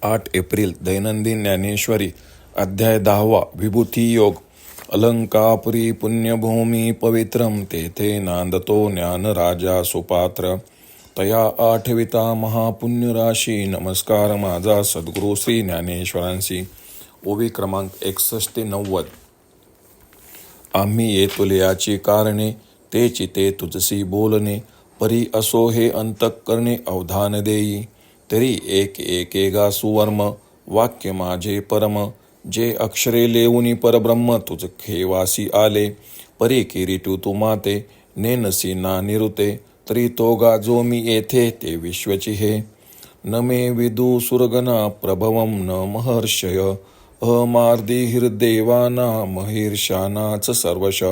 8 April दैनंदिन ज्ञानेश्वरी अध्याय 10 विभूती योग. अलंकापुरी पुण्यभूमी पवित्रम तेथे नांदतो ज्ञान राजा सुपात्र. तया आठविता महापुण्यराशी नमस्कार माझा सद्गुरू श्री ज्ञानेश्वरांशी. ओवी क्रमांक 61-90. आम्ही येतुले याची कारणे तेची ते तुझसी बोलणे. परी असो हे अंतःकरणे अवधान देई. तरी एक एकेगा सुवर्म वाक्य माझे परम. जे अक्षरे लेऊनी परब्रह्म तुझ खेवासी आले. परी किरीटू तू माते नेनसी ना निरुते. तरी तो गाजो मी येथे ते विश्वची हे. न मे विदू सुरगना प्रभवम न महर्षय. अहमार्दी हृदेवाना महिर्षानाच सर्वश.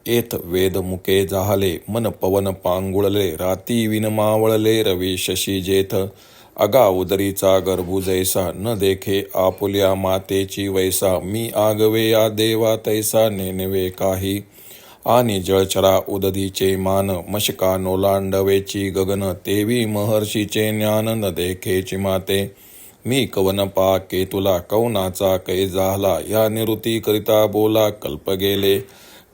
एत वेद मुके जाहले मन पवन पांगुळले. राती विन मावळले रवी शशी जेथ. अगा उदरीचा गर्भू जैसा न देखे आपुल्या मातेची वैसा. मी आगवे या देवा तैसा नेनवे काही. आणि जळचरा उदधीचे मान मशका नोलांडवेची गगन. तेवी महर्षीचे ज्ञान न देखेची माते. मी कवन पाके तुला कवनाचा कै झाला. या निवृत्ती करिता बोला कल्प गेले.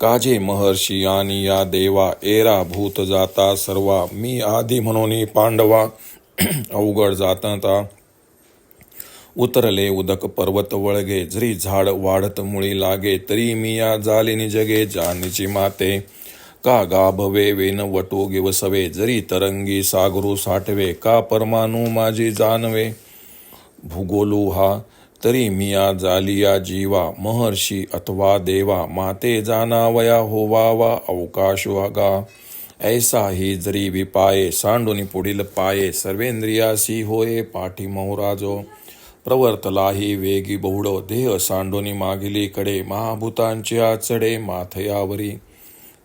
काजे महर्षी आणि या देवा एरा भूत जाता सर्वा. मी आधी म्हणून पांडवा अवघड जाता. उतरले उदक पर्वत वळगे. जरी झाड वाढत मुळी लागे. तरी मी या जालिनी जगे जानीची माते. का गाभवे वेन वटू गिवसवे. जरी तरंगी सागरू साठवे. का परमाणू माझी जाणवे भूगोलू हा. तरी मिया जालिया जीवा महर्षी अथवा देवा. माते जाणावया होवावा अवकाश गा. ऐसा ही जरी विपाये सांडूनी पुढील पाये. सर्वेंद्रियासी होये पाठी मोहराजो. प्रवर्तलाही वेगी बहुड देह सांडूनी मागिली कडे. महाभूतांची आचडे माथयावरी.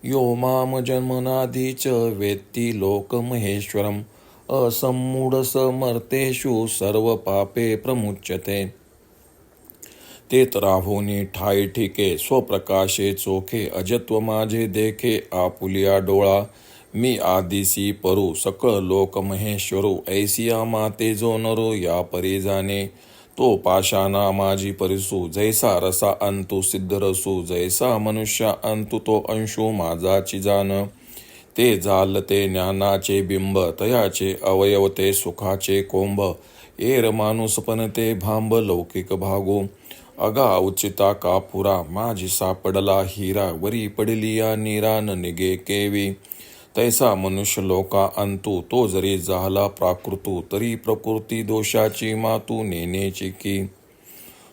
यो माम जन्मनाधीच वेत्ती लोक महेश्वरम. असम्मूढ समर्तेषु सर्व पापे प्रमुच्यते. तेत राहुनी ठाई ठिके स्वप्रकाशे चोखे. अजत्व माझे देखे आपुलिया डोळा. मी आदिसी परू सकळ लोक महेश्वरू. ऐसिया माते जो नरो या परी जाणे. तो पाशाना माझी परिसू. जैसा रसा अंतु सिद्ध रसू. जैसा मनुष्य अंतु तो अंशू माझाची जाण. ते जालते ज्ञानाचे बिंब. तयाचे अवयव ते सुखाचे कोंब. एर माणूसपण ते भांब लौकिक भागो. अगा उचिता कापुरा माझी सापडला हिरा. वरी पडलिया नीरा न निगे केवी. तैसा मनुष्य लोका अंतू. तो जरी झाला प्राकृतू. तरी प्रकृती दोषाची मातू नेनेची की.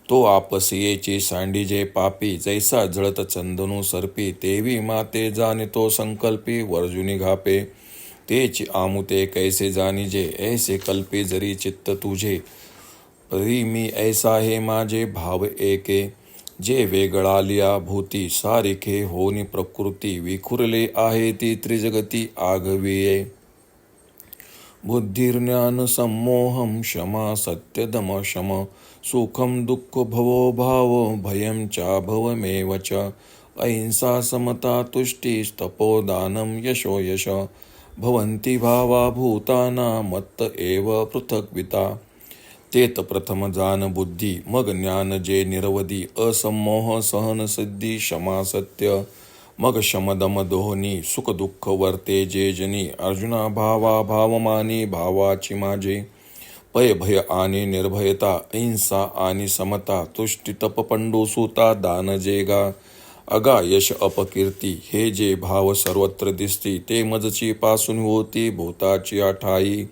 तो आपसियेची सांडीजे पापी. जैसा जळत चंदनू सर्पी. तेवी माते जाणितो संकल्पी वर्जुनी घापे. तेची आमुते कैसे जाणीजे ऐसे कल्पे जरी चित्त तुझे. परी मी ऐसा हे माझे भाव एके. जे वेगळालिया भूती सारिखे होनी प्रकृती. विखुरले आहे ती त्रिजगती आगविये. बुद्धिर्ज्ञान सम्मोहम क्षमा सत्य दम शम. सुखम दुःख भवो भाव भयम चा भवमेव च. अहिंसा समता तुष्टी तपोदानम यशो यश. भवन्ति भावा भूताना मत्त एव पृथक्विता. तेत प्रथम जान बुद्धी मग ज्ञान जे निरवधी. असम्मोह सहन सिद्धी क्षमा सत्य. मग शमदम दोहनी सुख दुःख वर्ते जे जनी. अर्जुना भावा भावमानी भावाची माझे. पय भय आणि निर्भयता अहिंसा आणि समता. तुष्टी तप पंडू सुता दान जेगा. अगा यश अपकीर्ती हे जे भाव सर्वत्र दिसती. ते मजची पासून होती भूताची आठाई.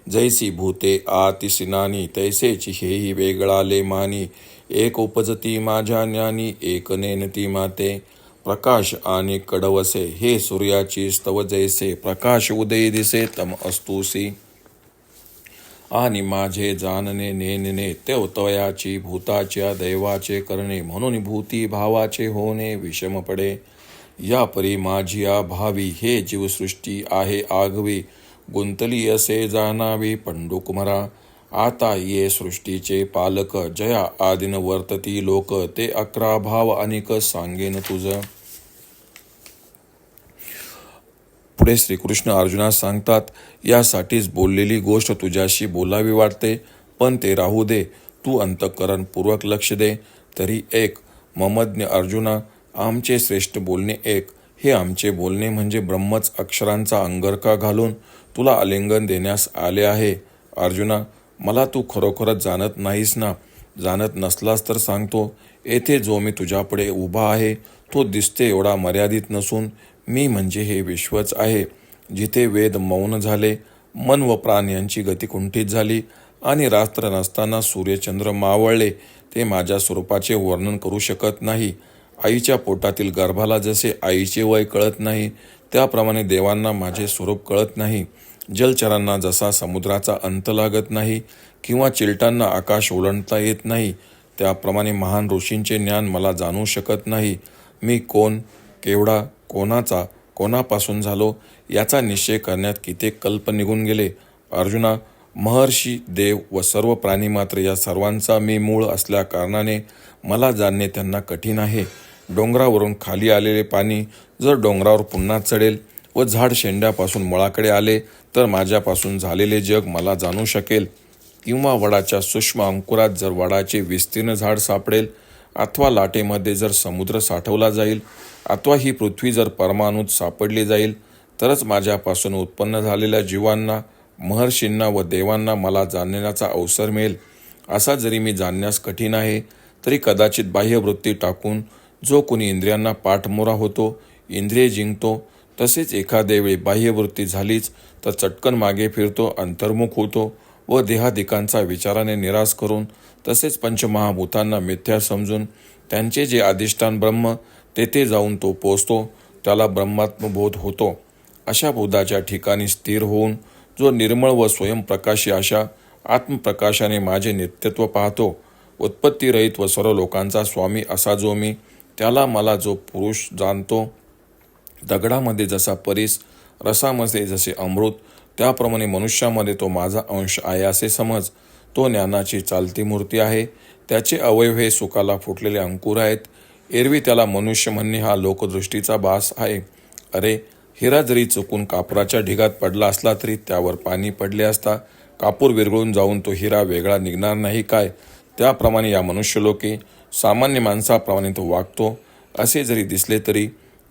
जैसी भूते आतिसिनानी तैसेची हेही वेगळाले मानी. एक उपजती माझ्या ज्ञानी एक नेनती माते. प्रकाश आणि कडवसे हे सूर्याची स्तव जैसे. प्रकाश उदय दिसे तम अस्तुसी. आणि माझे जाणणे नेनने तेवतवयाची भूताच्या दैवाचे करणे. म्हणून भूती भावाचे होणे विषम पडे. या परी माझिया भावी हे जीवसृष्टी आहे आगवी. गुंतली असे जाणावी पंडुकुमारा. आता ये सृष्टीचे पालक. जया आदिन वर्तती लोक. ते 11 भाव अनिक सांगेन तुझ. पुढे श्रीकृष्ण अर्जुनास सांगतात, यासाठीच बोललेली गोष्ट तुझ्याशी बोलावी वाटते. पण ते राहू दे, तू अंतःकरणपूर्वक लक्ष दे. तरी एक ममज्ञ अर्जुना, आमचे श्रेष्ठ बोलणे एक. हे आमचे बोलणे म्हणजे ब्रह्मच अक्षरांचा अंगरखा घालून तुला आलिंगन देण्यास आले आहे. अर्जुना, मला तू खरोखरच जाणत नाहीस ना? जाणत नसलास तर सांगतो. येथे जो मी तुझ्यापुढे उभा आहे तो दिसते एवढा मर्यादित नसून मी म्हणजे हे विश्वच आहे. जिथे वेद मौन झाले, मन व प्राण यांची गती कुंठित झाली आणि रात्र नसताना सूर्यचंद्र मावळले, ते माझ्या स्वरूपाचे वर्णन करू शकत नाही. आईच्या पोटातील गर्भाला जसे आईचे वय कळत नाही, त्याप्रमाणे देवांना माझे स्वरूप कळत नाही. जलचरांना जसा समुद्राचा अंत लागत नाही किंवा चिलटांना आकाश ओलांडता येत नाही, त्याप्रमाणे महान ऋषींचे ज्ञान मला जाणू शकत नाही. मी कोण, केवढा, कोणाचा, कोणापासून झालो याचा निश्चय करण्यात कित्येक कल्प निघून गेले. अर्जुना, महर्षी, देव व सर्व प्राणी मात्र या सर्वांचा मी मूळ असल्या कारणाने मला जाणणे त्यांना कठीण आहे. डोंगरावरून खाली आलेले पाणी जर डोंगरावर पुन्हा चढेल व झाड शेंड्यापासून मुळाकडे आले तर माझ्यापासून झालेले जग मला जाणू शकेल. किंवा वडाच्या सूक्ष्म अंकुरात जर वडाचे विस्तीर्ण झाड सापडेल, अथवा लाटेमध्ये जर समुद्र साठवला जाईल, अथवा ही पृथ्वी जर परमाणूत सापडली जाईल, तरच माझ्यापासून उत्पन्न झालेल्या जीवांना, महर्षींना व देवांना मला जाणण्याचा अवसर मिळेल. असा जरी मी जाणण्यास कठीण आहे, तरी कदाचित बाह्यवृत्ती टाकून जो कोणी इंद्रियांना पाठमोरा होतो, इंद्रिये जिंकतो, तसेच एखाद्या वेळी बाह्यवृत्ती झालीच तर चटकन मागे फिरतो, अंतर्मुख होतो व देहादिकांचा विचाराने निराश करून, तसेच पंचमहाभूतांना मिथ्या समजून त्यांचे जे अधिष्ठान ब्रह्म तेथे जाऊन तो पोचतो, त्याला ब्रह्मात्मबोध होतो. अशा बोधाच्या ठिकाणी स्थिर होऊन जो निर्मळ व स्वयंप्रकाशी अशा आत्मप्रकाशाने माझे नित्यत्व पाहतो, उत्पत्तीरहित व सर्व लोकांचा स्वामी असा जो मी, त्याला मला जो पुरुष जाणतो. दगडामध्ये जसा परीस, रसामध्ये जसे अमृत, त्याप्रमाणे मनुष्यामध्ये तो माझा अंश आहे असे समज. तो ज्ञानाची चालती मूर्ती आहे. त्याचे अवयव हे सुखाला फुटलेले अंकुर आहेत. एरवी त्याला मनुष्य म्हणणे हा लोकदृष्टीचा भास आहे. अरे, हिरा जरी चुकून कापुराच्या ढिगात पडला असला तरी त्यावर पाणी पडले असता कापूर विरघळून जाऊन तो हिरा वेगळा निघणार नाही काय? त्याप्रमाणे या मनुष्यलोके सामान्य माणसाप्रमाणे तो वागतो. असे जरी दिसले तरी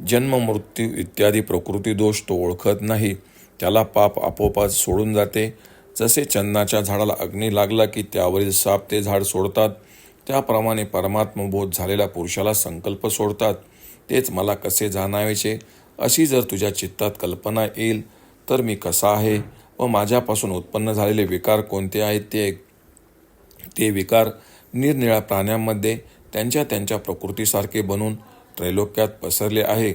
जन्म, मृत्यू इत्यादी प्रकृती दोष तो ओळखत नाही. त्याला पाप आपोआप सोडून जाते. जसे चंदनाच्या झाडाला अग्नी लागला की त्यावरील साप ते झाड सोडतात, त्याप्रमाणे परमात्मबोध झालेल्या पुरुषाला संकल्प सोडतात. तेच मला कसे जाणावेचे अशी जर तुझ्या चित्तात कल्पना येईल तर मी कसा आहे व माझ्यापासून उत्पन्न झालेले विकार कोणते आहेत ते विकार निरनिळ्या प्राण्यांमध्ये त्यांच्या त्यांच्या प्रकृतीसारखे बनून त्रैलोक्यात पसरले आहे.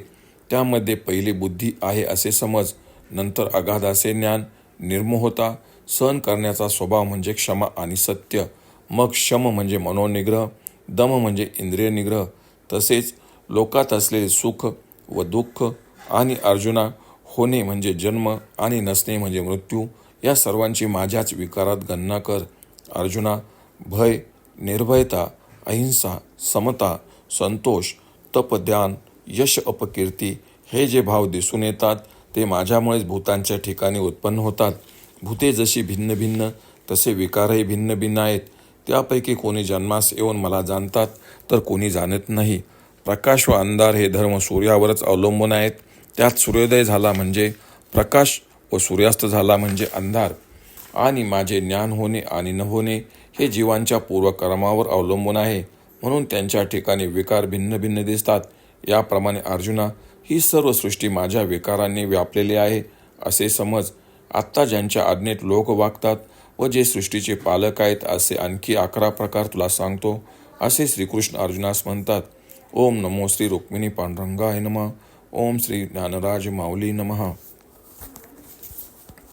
त्यामध्ये पहिली बुद्धी आहे असे समज, नंतर अगाध असे ज्ञान, निर्मोहता, सहन करण्याचा स्वभाव म्हणजे क्षमा आणि सत्य, मग शम म्हणजे मनोनिग्रह, दम म्हणजे इंद्रिय निग्रह, तसेच लोकात असलेले सुख व दुःख, आणि अर्जुना, होणे म्हणजे जन्म आणि नसणे म्हणजे मृत्यू, या सर्वांची माझ्याच विकारात गणना कर. अर्जुना, भय, निर्भयता, अहिंसा, समता, संतोष, तप, ध्यान, यश, अपकीर्ती हे जे भाव दिसून येतात ते माझ्यामुळेच भूतांच्या ठिकाणी उत्पन्न होतात. भूते जशी भिन्न भिन्न तसे विकारही भिन्न भिन्न आहेत. त्यापैकी कोणी जन्मास येऊन मला जाणतात तर कोणी जाणत नाही. प्रकाश व अंधार हे धर्म सूर्यावरच अवलंबून आहेत. त्यात सूर्योदय झाला म्हणजे प्रकाश व सूर्यास्त झाला म्हणजे अंधार. आणि माझे ज्ञान होणे आणि न होणे हे जीवांच्या पूर्वकर्मावर अवलंबून आहे, म्हणून त्यांच्या ठिकाणी विकार भिन्न भिन्न दिसतात. याप्रमाणे अर्जुना, ही सर्व सृष्टी माझ्या विकारांनी व्यापलेली आहे असे समज. आत्ता ज्यांच्या आज्ञेत लोक वागतात व जे सृष्टीचे पालक आहेत असे आणखी 11 प्रकार तुला सांगतो, असे श्रीकृष्ण अर्जुनास म्हणतात. ओम नमो श्री रुक्मिणी पांडुरंगाय नमः. ओम श्री ज्ञानराज माऊली नमः.